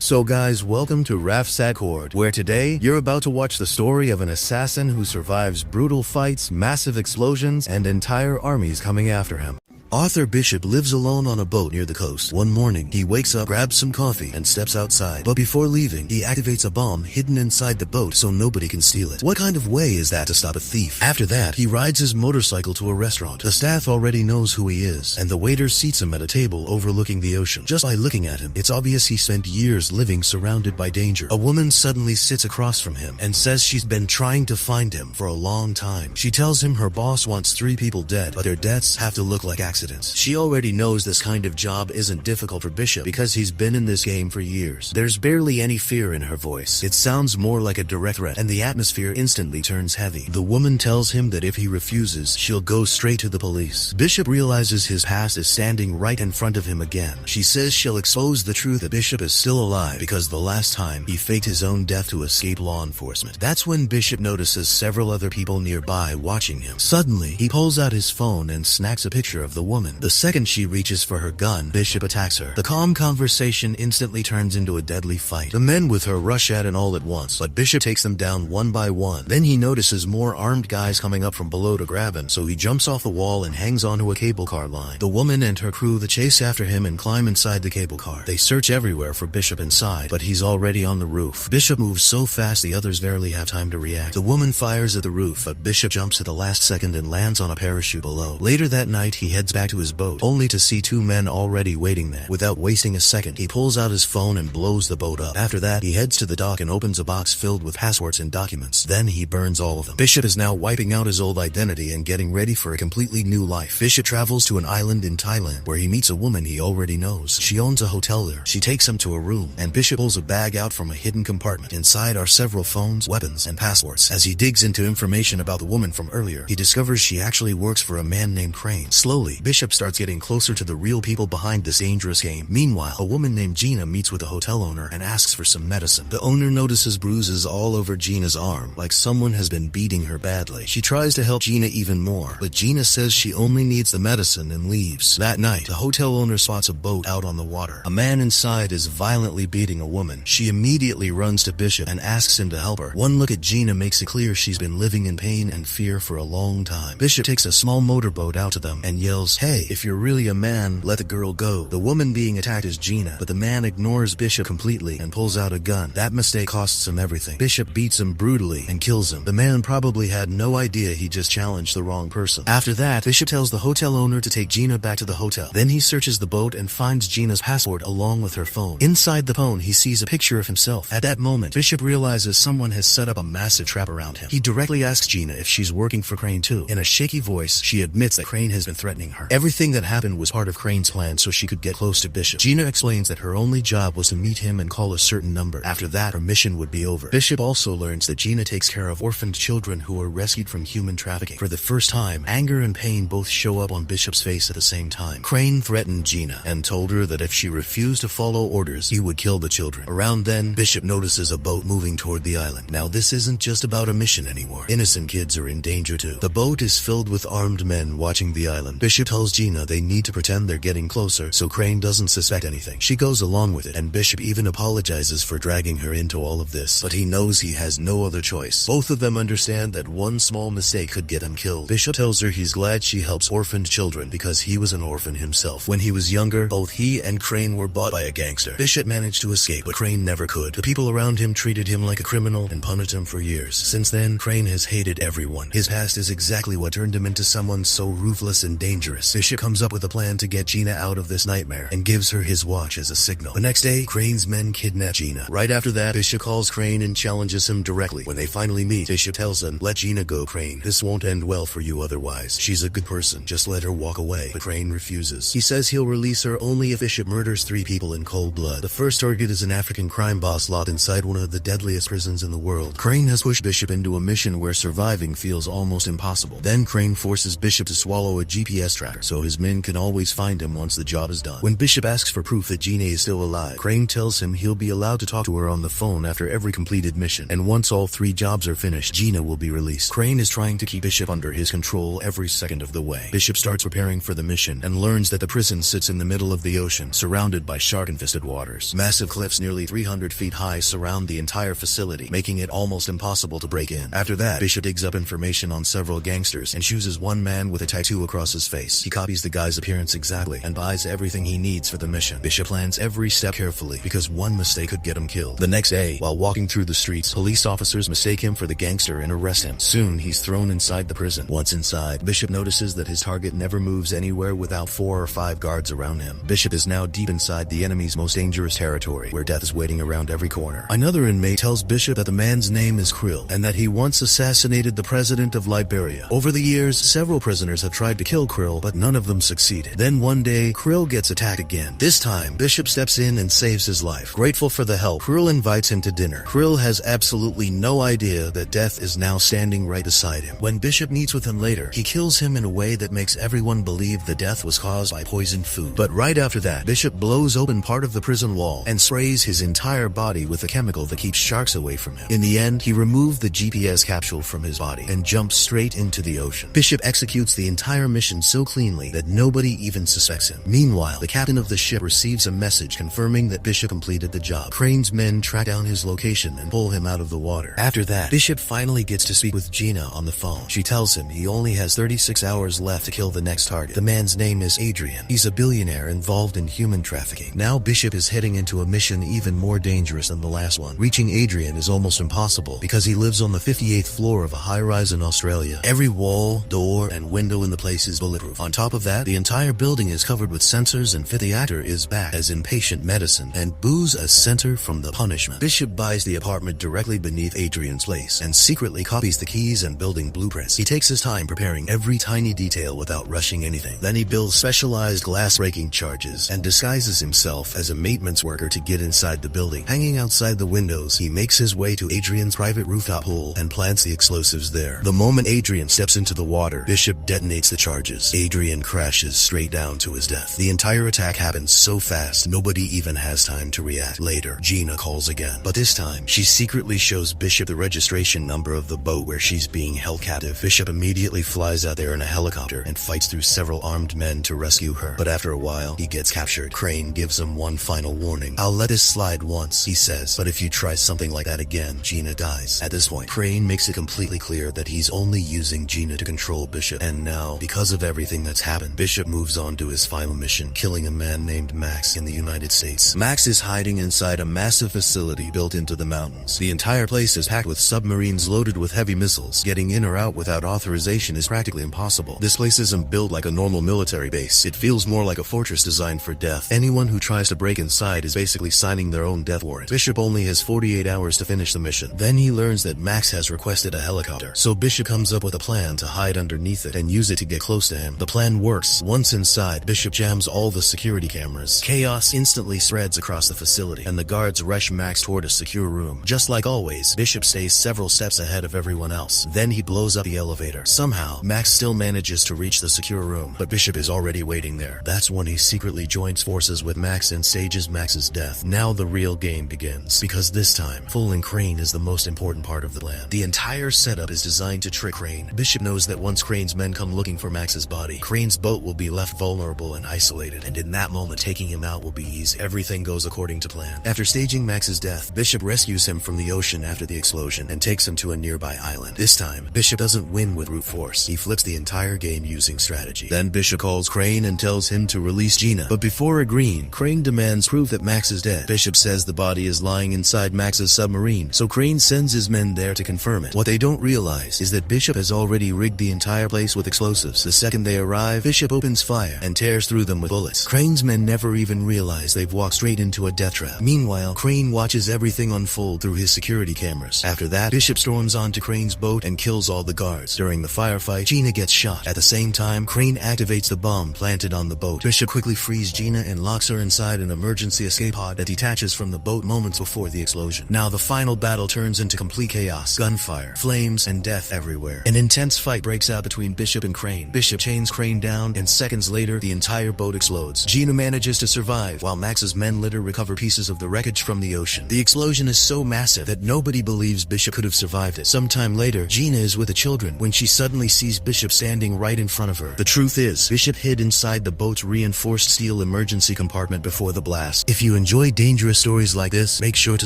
So guys, welcome to RAFSAT Court, where today you're about to watch the story of an assassin who survives brutal fights, massive explosions, and entire armies coming after him. Arthur Bishop lives alone on a boat near the coast. One morning, he wakes up, grabs some coffee, and steps outside. But before leaving, he activates a bomb hidden inside the boat so nobody can steal it. What kind of way is that to stop a thief? After that, he rides his motorcycle to a restaurant. The staff already knows who he is, and the waiter seats him at a table overlooking the ocean. Just by looking at him, it's obvious he spent years living surrounded by danger. A woman suddenly sits across from him and says she's been trying to find him for a long time. She tells him her boss wants 3 people dead, but their deaths have to look like accidents. She already knows this kind of job isn't difficult for Bishop because he's been in this game for years. There's barely any fear in her voice. It sounds more like a direct threat, and the atmosphere instantly turns heavy. The woman tells him that if he refuses, she'll go straight to the police. Bishop realizes his past is standing right in front of him again. She says she'll expose the truth that Bishop is still alive because the last time he faked his own death to escape law enforcement. That's when Bishop notices several other people nearby watching him. Suddenly, he pulls out his phone and snaps a picture of the woman. The second she reaches for her gun, Bishop attacks her. The calm conversation instantly turns into a deadly fight. The men with her rush at him all at once, but Bishop takes them down one by one. Then he notices more armed guys coming up from below to grab him, so he jumps off the wall and hangs onto a cable car line. The woman and her crew chase after him and climb inside the cable car. They search everywhere for Bishop inside, but he's already on the roof. Bishop moves so fast the others barely have time to react. The woman fires at the roof, but Bishop jumps at the last second and lands on a parachute below. Later that night, he heads back to his boat, only to see 2 men already waiting there. Without wasting a second, he pulls out his phone and blows the boat up. After that, he heads to the dock and opens a box filled with passports and documents. Then he burns all of them. Bishop is now wiping out his old identity and getting ready for a completely new life. Bishop travels to an island in Thailand, where he meets a woman he already knows. She owns a hotel there. She takes him to a room, and Bishop pulls a bag out from a hidden compartment. Inside are several phones, weapons, and passports. As he digs into information about the woman from earlier, he discovers she actually works for a man named Crane. Slowly, Bishop starts getting closer to the real people behind this dangerous game. Meanwhile, a woman named Gina meets with the hotel owner and asks for some medicine. The owner notices bruises all over Gina's arm, like someone has been beating her badly. She tries to help Gina even more, but Gina says she only needs the medicine and leaves. That night, the hotel owner spots a boat out on the water. A man inside is violently beating a woman. She immediately runs to Bishop and asks him to help her. One look at Gina makes it clear she's been living in pain and fear for a long time. Bishop takes a small motorboat out to them and yells, "Hey, if you're really a man, let the girl go." The woman being attacked is Gina, but the man ignores Bishop completely and pulls out a gun. That mistake costs him everything. Bishop beats him brutally and kills him. The man probably had no idea he just challenged the wrong person. After that, Bishop tells the hotel owner to take Gina back to the hotel. Then he searches the boat and finds Gina's passport along with her phone. Inside the phone, he sees a picture of himself. At that moment, Bishop realizes someone has set up a massive trap around him. He directly asks Gina if she's working for Crane too. In a shaky voice, she admits that Crane has been threatening her. Everything that happened was part of Crane's plan so she could get close to Bishop. Gina explains that her only job was to meet him and call a certain number. After that, her mission would be over. Bishop also learns that Gina takes care of orphaned children who are rescued from human trafficking. For the first time, anger and pain both show up on Bishop's face at the same time. Crane threatened Gina and told her that if she refused to follow orders, he would kill the children. Around then, Bishop notices a boat moving toward the island. Now this isn't just about a mission anymore. Innocent kids are in danger too. The boat is filled with armed men watching the island. Bishop tells Gina they need to pretend they're getting closer so Crane doesn't suspect anything. She goes along with it, and Bishop even apologizes for dragging her into all of this, but he knows he has no other choice. Both of them understand that one small mistake could get him killed. Bishop tells her he's glad she helps orphaned children because he was an orphan himself. When he was younger, both he and Crane were bought by a gangster. Bishop managed to escape, but Crane never could. The people around him treated him like a criminal and punished him for years. Since then, Crane has hated everyone. His past is exactly what turned him into someone so ruthless and dangerous. Bishop comes up with a plan to get Gina out of this nightmare and gives her his watch as a signal. The next day, Crane's men kidnap Gina. Right after that, Bishop calls Crane and challenges him directly. When they finally meet, Bishop tells him, "Let Gina go, Crane. This won't end well for you otherwise. She's a good person. Just let her walk away." But Crane refuses. He says he'll release her only if Bishop murders 3 people in cold blood. The first target is an African crime boss locked inside one of the deadliest prisons in the world. Crane has pushed Bishop into a mission where surviving feels almost impossible. Then Crane forces Bishop to swallow a GPS tracker. helicopter, so his men can always find him once the job is done. When Bishop asks for proof that Gina is still alive, Crane tells him he'll be allowed to talk to her on the phone after every completed mission, and once all 3 jobs are finished, Gina will be released. Crane is trying to keep Bishop under his control every second of the way. Bishop starts preparing for the mission and learns that the prison sits in the middle of the ocean, surrounded by shark-infested waters. Massive cliffs nearly 300 feet high surround the entire facility, making it almost impossible to break in. After that, Bishop digs up information on several gangsters and chooses one man with a tattoo across his face. He copies the guy's appearance exactly and buys everything he needs for the mission. Bishop plans every step carefully because one mistake could get him killed. The next day, while walking through the streets, police officers mistake him for the gangster and arrest him. Soon, he's thrown inside the prison. Once inside, Bishop notices that his target never moves anywhere without 4 or 5 guards around him. Bishop is now deep inside the enemy's most dangerous territory, where death is waiting around every corner. Another inmate tells Bishop that the man's name is Krill, and that he once assassinated the president of Liberia. Over the years, several prisoners have tried to kill Krill, but none of them succeeded. Then one day, Krill gets attacked again. This time, Bishop steps in and saves his life. Grateful for the help, Krill invites him to dinner. Krill has absolutely no idea that death is now standing right beside him. When Bishop meets with him later, he kills him in a way that makes everyone believe the death was caused by poisoned food. But right after that, Bishop blows open part of the prison wall and sprays his entire body with a chemical that keeps sharks away from him. In the end, he removed the GPS capsule from his body and jumps straight into the ocean. Bishop executes the entire mission so cleanly that nobody even suspects him. Meanwhile, the captain of the ship receives a message confirming that Bishop completed the job. Crane's men track down his location and pull him out of the water. After that, Bishop finally gets to speak with Gina on the phone. She tells him he only has 36 hours left to kill the next target. The man's name is Adrian. He's a billionaire involved in human trafficking. Now Bishop is heading into a mission even more dangerous than the last one. Reaching Adrian is almost impossible because he lives on the 58th floor of a high-rise in Australia. Every wall, door, and window in the place is bulletproof. On top of that, the entire building is covered with sensors, and fifth the actor is back as inpatient medicine and booze as center from the punishment. Bishop buys the apartment directly beneath Adrian's place and secretly copies the keys and building blueprints. He takes his time preparing every tiny detail without rushing anything. Then he builds specialized glass-breaking charges and disguises himself as a maintenance worker to get inside the building. Hanging outside the windows, he makes his way to Adrian's private rooftop pool and plants the explosives there. The moment Adrian steps into the water, Bishop detonates the charges. Adrian crashes straight down to his death. The entire attack happens so fast, nobody even has time to react. Later, Gina calls again, but this time, she secretly shows Bishop the registration number of the boat where she's being held captive. Bishop immediately flies out there in a helicopter and fights through several armed men to rescue her. But after a while, he gets captured. Crane gives him one final warning. "I'll let this slide once," he says, "but if you try something like that again, Gina dies." At this point, Crane makes it completely clear that he's only using Gina to control Bishop. And now, because of everything that's happened, Bishop moves on to his final mission, killing a man named Max in the United States. Max is hiding inside a massive facility built into the mountains. The entire place is packed with submarines loaded with heavy missiles. Getting in or out without authorization is practically impossible. This place isn't built like a normal military base. It feels more like a fortress designed for death. Anyone who tries to break inside is basically signing their own death warrant. Bishop only has 48 hours to finish the mission. Then he learns that Max has requested a helicopter, so Bishop comes up with a plan to hide underneath it and use it to get close to him. The plan works. Once inside, Bishop jams all the security cameras. Chaos instantly spreads across the facility, and the guards rush Max toward a secure room. Just like always, Bishop stays several steps ahead of everyone else. Then he blows up the elevator. Somehow, Max still manages to reach the secure room, but Bishop is already waiting there. That's when he secretly joins forces with Max and stages Max's death. Now the real game begins, because this time, fooling Crane is the most important part of the plan. The entire setup is designed to trick Crane. Bishop knows that once Crane's men come looking for Max's body, Crane's boat will be left vulnerable and isolated, and in that moment, taking him out will be easy. Everything goes according to plan. After staging Max's death, Bishop rescues him from the ocean after the explosion and takes him to a nearby island. This time, Bishop doesn't win with brute force. He flips the entire game using strategy. Then Bishop calls Crane and tells him to release Gina. But before agreeing, Crane demands proof that Max is dead. Bishop says the body is lying inside Max's submarine, so Crane sends his men there to confirm it. What they don't realize is that Bishop has already rigged the entire place with explosives. The second they arrive, Bishop opens fire and tears through them with bullets. Crane's men never even realize they've walked straight into a death trap. Meanwhile, Crane watches everything unfold through his security cameras. After that, Bishop storms onto Crane's boat and kills all the guards. During the firefight, Gina gets shot. At the same time, Crane activates the bomb planted on the boat. Bishop quickly frees Gina and locks her inside an emergency escape pod that detaches from the boat moments before the explosion. Now the final battle turns into complete chaos. Gunfire, flames, and death everywhere. An intense fight breaks out between Bishop and Crane. Bishop chains crane down, and seconds later, the entire boat explodes. Gina manages to survive, while Max's men later recover pieces of the wreckage from the ocean. The explosion is so massive that nobody believes Bishop could have survived it. Sometime later, Gina is with the children when she suddenly sees Bishop standing right in front of her. The truth is, Bishop hid inside the boat's reinforced steel emergency compartment before the blast. If you enjoy dangerous stories like this, make sure to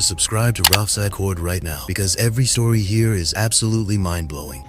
subscribe to RAFSAT right now, because every story here is absolutely mind-blowing.